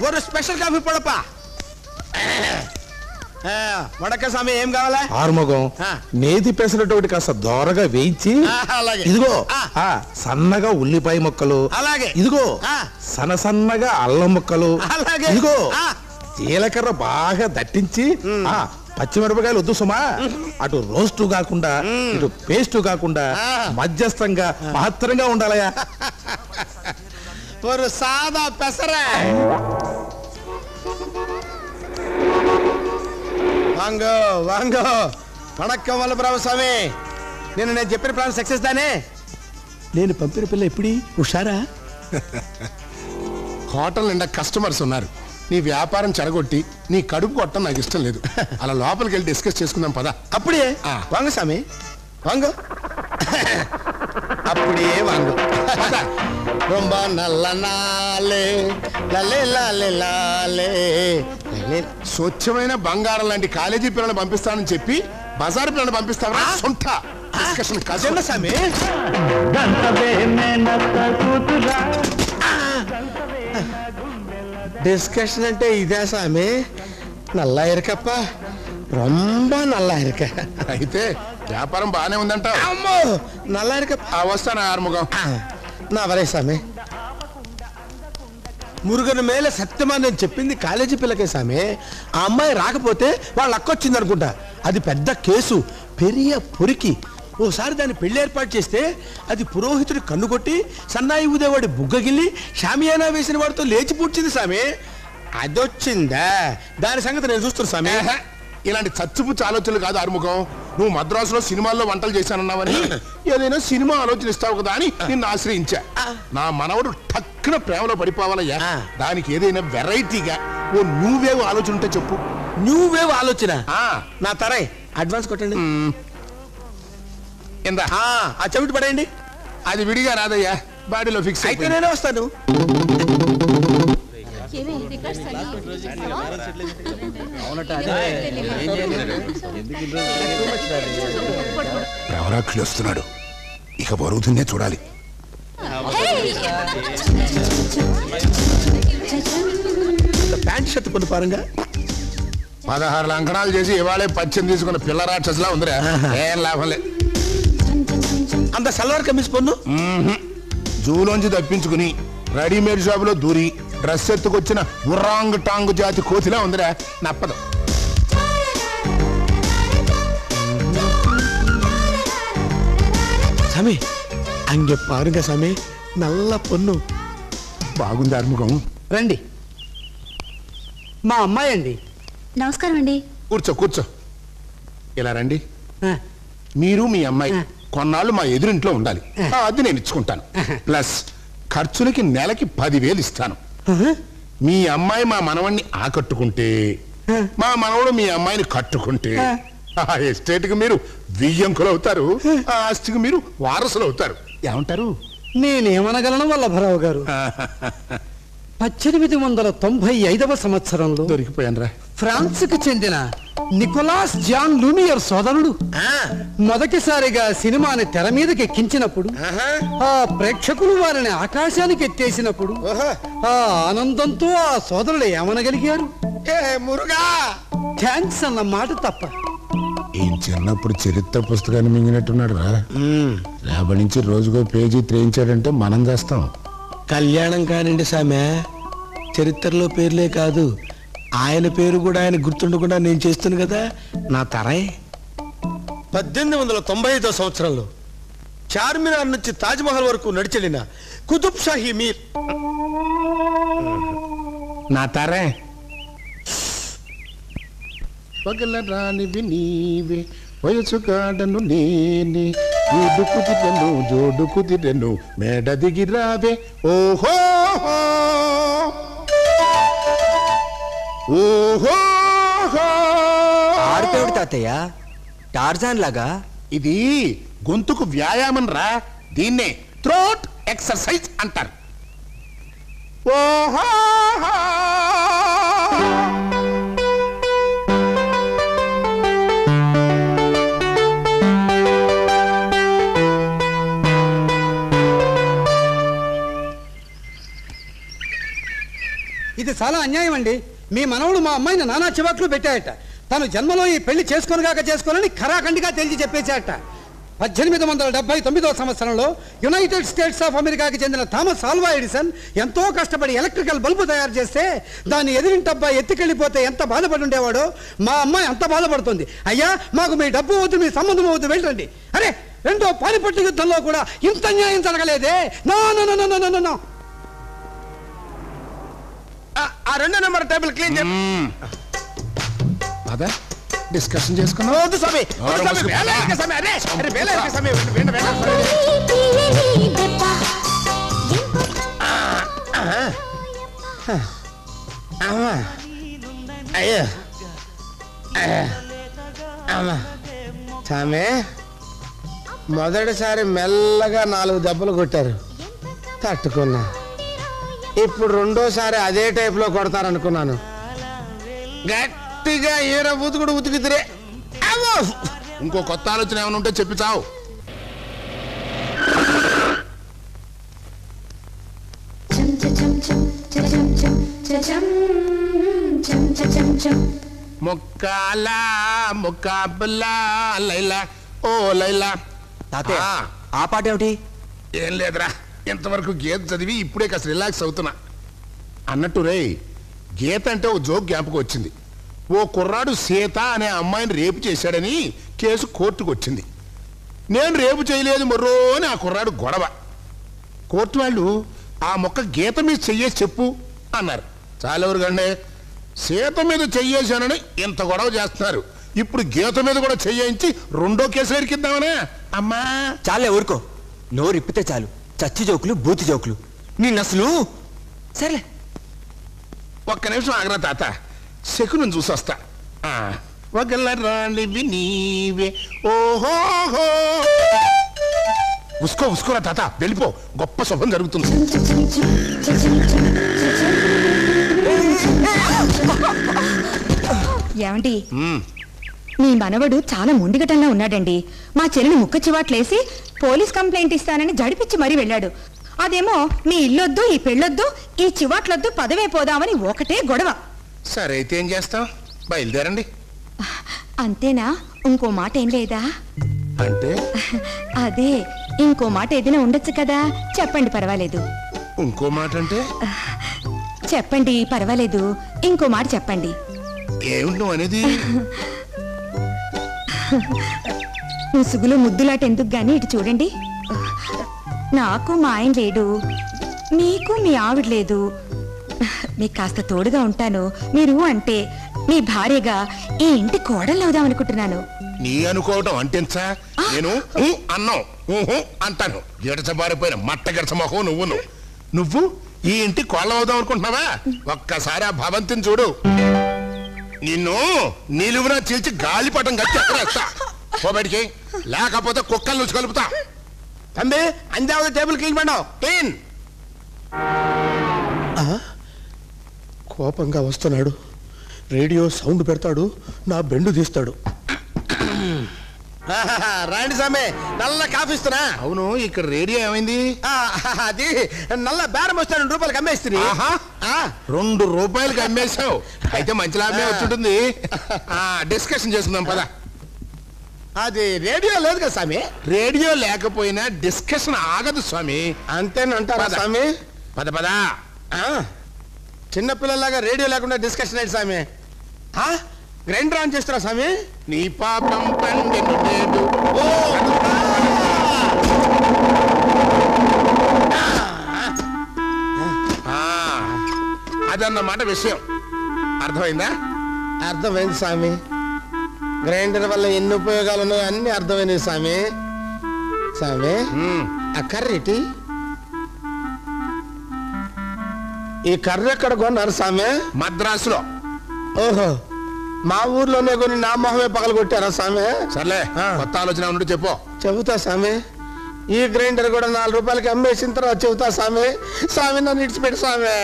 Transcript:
ஒரு special coffee పొడపా వడక స్వామి ఏం కావాలా ఆరుముఖం నేతి పెసరటోటి కాస్త దోరగా వేయించి ఇదిగో సన్నగా ఉల్లిపాయ ముక్కలు అలాగే ఇదిగో సన్నగా అల్లం ముక్కలు అలాగే ఇదిగో జీలకర్ర బాగా దట్టించి పచ్చిమిరపకాయలు వద్దు సుమా అటు రోస్టు కాకుండా ఇటు పేస్ట్ కాకుండా మధ్యస్థంగా పాత్రంగా ఉండాలయా ஒரு சாதா பெசர వాంగో వాంగో వణక్కం వల్లభరామ స్వామి నేను చెప్పిన ప్లాన్ సక్సెస్ దానే నేను పంపిన పిల్ల ఎప్పుడు హుషారా హోటల్ నిండా కస్టమర్స్ ఉన్నారు నీ వ్యాపారం చెడగొట్టి నీ కడుపు కొట్టడం నాకు ఇష్టం లేదు అలా లోపలికి వెళ్ళి డిస్కస్ చేసుకుందాం పదా అప్పుడే వాంగ స్వామి వాంగో అప్పుడే వాంగో రొంబ నల్ల నాలే లలే లాలే లాలే స్వచ్ఛమైన బంగారం లాంటి కాలేజీ పిల్లల్ని పంపిస్తానని చెప్పి బజారు పిల్లల్ని పంపిస్తావా సొంత డిస్కషన్ కాదు స్వామి డిస్కషన్ అంటే ఇదే స్వామి నల్లా ఇరకప్ప రొంబ నల్లా ఇరక అయితే వ్యాపారం బాగానే ఉందంట అమ్మో నల్లా ఇరకప్ప వస్తాను ఆరుముఖం నా వరే స్వామి మురుగన మేల సత్యమా నేను చెప్పింది కాలేజీ పిల్లకే స్వామి ఆ అమ్మాయి రాకపోతే వాళ్ళ అక్కొచ్చింది అనుకుంటా అది పెద్ద కేసు పెరియ పొరికి ఓసారి దాన్ని పెళ్లి ఏర్పాటు చేస్తే అది పురోహితుడి కన్ను కొట్టి సన్నాయి ఊదేవాడి బుగ్గగిల్లి షామియానా వేసిన వాడితో లేచి పూడ్చింది స్వామి అదొచ్చిందా దాని సంగతి నేను చూస్తున్నా స్వామి ఇలాంటి చచ్చుపుచ్చు ఆలోచనలు కాదు ఆరుముఖం నువ్వు మద్రాసులో సినిమాల్లో వంటలు చేశానన్నావని ఏదైనా సినిమా ఆలోచన ఇస్తావు కదా అని నిన్ను ఆశ్రయించా నా మనవడు టక్కున ప్రేమలో పడిపోవాలయ్యా దానికి ఏదైనా వెరైటీగా ఓ న్యూ వేవ్ ఆలోచన ఉంటే చెప్పు న్యూ వేవ్ ఆలోచన నా తరై అడ్వాన్స్ కొట్టండి ఎంత ఆ చెవిటి పడేయండి అది విడిగా రాదయ్యా బాడీలో ఫిక్స్ అయితే నేనే వస్తాను ప్రవరాక్షులు వస్తున్నాడు ఇక బరువుతుందే చూడాలి ప్యాంట్ షర్ట్ కొన్ని పారంగా 16 లంకణాలు చేసి ఇవాళే పచ్చని తీసుకున్న పిల్ల రాక్షసులా ఉందిరా ఏం లాభం లేదు అంత సల్వార్ కమీజ్ పొన్ను జూలోంచి తప్పించుకుని రెడీమేడ్ షాపులో దూరి డ్రెస్ ఎత్తుకొచ్చిన ఉరాంగ్ టాంగ్ జాతి కోతిలా ఉందిరా నప్పదు సామి అంగె పారుగా సామి నల్ల పొన్ను బాగుంది ఆర్ముఖం రండి మా అమ్మాయి అండి నమస్కారం అండి కూర్చో కూర్చో ఇలా రండి మీరు మీ అమ్మాయి కొన్నాళ్ళు మా ఎదురింట్లో ఉండాలి అది నేను ఇచ్చుకుంటాను ప్లస్ ఖర్చులకి నెలకి 10,000 ఇస్తాను మీ అమ్మాయి మా మనవణ్ణి ఆకట్టుకుంటే మా మనవడు మీ అమ్మాయిని కట్టుకుంటే ఆ ఎస్టేట్కి మీరు వియ్యంకులు అవుతారు ఆ ఆస్తికి మీరు వారసులు అవుతారు ఏమంటారు నేనేమనగలను వల్లభరావు గారు 1895వ సంవత్సరంలో దొరికిపోయాను రా ఫ్రాన్స్కు చెందిన నికోలాస్ జాన్ లూమియర్ సోదరుడు మొదటిసారిగా సినిమాని తెర మీదకి ఎక్కించినప్పుడు ఆ ప్రేక్షకులు వారిని ఆకాశానికి ఎత్తేసినప్పుడు ఆ ఆనందంతో ఆ సోదరుడు ఏమనగలిగారు మురుగా థ్యాంక్స్ అన్న మాట తప్ప ఏం చిన్నప్పుడు చరిత్ర పుస్తకాన్ని మింగినట్టున్నాడు రా రేపటి నుంచి రోజుకో పేజీ త్రేయించాడంటే మనం చేస్తాం కళ్యాణం కానిండి సామె చరిత్రలో పేర్లే కాదు ఆయన పేరు కూడా ఆయన గుర్తుండకుండా నేను చేస్తున్నా కదా నా తరై 1895వ సంవత్సరంలో చార్మినార్ నుంచి తాజ్మహల్ వరకు నడిచెళ్ళిన కుతుబ్ షాహీ మీర్ నా తరే పగల రానివి నీవే వయసు కాడను నేనే ఈడు కుదిరెను జోడు కుదిరెను మేడ దిగిరావే ఓహో ఓహో ఆడిపోయాడు తాతయ్య టార్జాన్ లాగా ఇది గొంతుకు వ్యాయామం రా దీన్నే థ్రోట్ ఎక్సర్సైజ్ అంటారు ఓహో ఇది చాలా అన్యాయం అండి. మీ మనవడు మా అమ్మాయిని నానా చివాట్లు పెట్టాయట. తను జన్మలో ఈ పెళ్లి చేసుకోనని ఖరాఖండిగా తేల్చి చెప్పేశాట. 1879వ సంవత్సరంలో యునైటెడ్ స్టేట్స్ ఆఫ్ అమెరికాకి చెందిన థామస్ ఆల్వా ఎడిసన్ ఎంతో కష్టపడి ఎలక్ట్రికల్ బల్బు తయారు చేస్తే దాన్ని ఎదిరింటబ్బాయి ఎత్తికెళ్ళిపోతే ఎంత బాధపడి ఉండేవాడో మా అమ్మాయి అంత బాధపడుతుంది. అయ్యా, మాకు మీ డబ్బు వద్దు, మీ సంబంధం వద్దు, వెళ్ళండి. అరే, రెండో పానిపట్టు యుద్ధంలో కూడా ఇంత న్యాయం జరగలేదే. No no no no no no. ఆ 2 నెంబర్ టేబుల్ క్లీన్ అదే డిస్కషన్ చేసుకున్నాం. వద్దు స్వామి, అయ్యో స్వామి, మొదటిసారి మెల్లగా 4 దెబ్బలు కొట్టారు, తట్టుకున్నా. ఇప్పుడు రెండోసారి అదే టైప్లో కొడతారనుకున్నాను. గట్టిగా ఈర బూతుకుడు ఉతికితిరే. ఇంకో కొత్త ఆలోచన ఏమైనా ఉంటే చెప్పి చావు. ముక్కాలా ముక్కాబుల్లా లైలా ఓ లైలా. తాతయ్య, ఆ పాట ఏమిటి? ఏం లేదురా, ఇంతవరకు గీత చదివి ఇప్పుడే కాస్త రిలాక్స్ అవుతున్నా. అన్నట్టు రే, గీత అంటే ఓ జోక్ జ్ఞాపకం వచ్చింది. ఓ కుర్రాడు సీత అనే అమ్మాయిని రేపు చేశాడని కేసు కోర్టుకు వచ్చింది. నేను రేపు చేయలేదు మర్రో అని ఆ కుర్రాడు గొడవ. కోర్టు వాళ్ళు ఆ మొక్క గీత మీద చెయ్యేసి చెప్పు అన్నారు. చాలెవరు కండే, సీత మీద చెయ్యేశానని ఇంత గొడవ చేస్తున్నారు. ఇప్పుడు గీత మీద కూడా చెయ్యించి రెండో కేసు ఎరికిద్దామనే. అమ్మా చాలే, ఊరుకో. నోరు ఇప్పితే చాలు చచ్చి జోకులు, బూతి జోకులు. నిన్నసలు సర్లే. ఒక్క నిమిషం ఆగ్రా తాత, శకునం చూసొస్తా. ఒకలరానివి నీవే ఓహోహో. ఉసుకోరా తాత, వెళ్ళిపో, గొప్ప శుభం జరుగుతుంది. ఏమండి, మీ మనవడు చాలా మొండిగటంలా ఉన్నాడండి. మా చెల్లిని ముక్క చివాట్లేసి పోలీస్ కంప్లైంట్ ఇస్తానని జడిపిచ్చి మరీ వెళ్ళాడు. అదేమో మీ ఇల్లొద్దు, ఈ పెళ్ళొద్దు, ఈ చివాట్లొద్దు, పదవే పోదామని ఒకటే గొడవ. సరే అయితే ఏం చేస్తాం, బయలుదేరండి. అంతేనా? ఇంకో మాట ఏం లేదా? అంటే అదే, ఇంకో మాట ఏదైనా ఉండొచ్చు కదా, చెప్పండి, పర్వాలేదు. ఇంకో మాట అంటే? చెప్పండి, పర్వాలేదు, ఇంకో మాట చెప్పండి. ఏమిటి నువ్వు అనేది? ముసుగులు ముద్దులాట ఎందుకు గాని ఇటు చూడండి. నాకు మా ఆయన లేడు, మీకు మీ ఆవిడ లేదు. మీకు కాస్త తోడుగా ఉంటాను. మీరు అంటే మీ భార్యగా ఈ ఇంటి కోడలు అవుదామనుకుంటున్నాను. నీ అనుకోవటం అంటేంచా? నేను అన్నావు అంటాను. గిడచబారిపోయిన మట్ట గిడచ మొహం నువ్వు ఈ ఇంటి కోళ్ళ అవుదాం అనుకుంటున్నావా? ఒక్కసారి ఆ భవంతిని చూడు, నిన్ను నిలువున చీల్చి గాలిపటం కట్టి ఎక్కడేస్తా. పోబడికి, లేకపోతే కుక్కలు నుంచి కలుపుతా. తంబి, అందాక టేబుల్ క్లీన్ పండావు, క్లీన్. కోపంగా వస్తున్నాడు, రేడియో సౌండ్ పెడతాడు, నా బెండు తీస్తాడు. రాండి సామే, నల్ల కాఫీ ఇస్తున్నా. అవును, ఇక్కడ రేడియో ఏమైంది? అది నల్ల బేరం వస్తే 2 రూపాయలకి అమ్మేస్తుంది. 2 రూపాయలకి అమ్మేశావు, అయితే మంచి లాభమే వచ్చుంటుంది. డిస్కషన్ చేసుకుందాం పద. అది రేడియో లేదు కదా స్వామి. రేడియో లేకపోయినా డిస్కషన్ ఆగదు స్వామి. అంతేనంటారా స్వామి? పద పద. చిన్నపిల్లలాగా రేడియో లేకుండా డిస్కషన్ ఏంటి స్వామి? గ్రైండర్ ఆన్ చేస్తారా స్వామి? నీ పాపం పండెను లేదు. అదన్నమాట విషయం. అర్థమైందా? అర్థమైంది స్వామి. గ్రైండర్ వల్ల ఎన్ని ఉపయోగాలు ఉన్నాయో అన్ని అర్థమైనవి స్వామి. స్వామి, ఆ కర్రీటి, ఈ కర్రీ ఎక్కడ కొన్నారు స్వామి? మద్రాసులో. ఓహో, మా ఊర్లోనే కొని నా మొహమే పగల కొట్టారా స్వామి? సర్లే, కొత్త ఆలోచన ఉన్నట్టు చెప్పు. చెబుతా స్వామి. ఈ గ్రైండర్ కూడా 4 రూపాయలకి అమ్మేసిన తర్వాత చెబుతా స్వామి. స్వామి, నన్ను ఇడిచిపెట్టి స్వామి.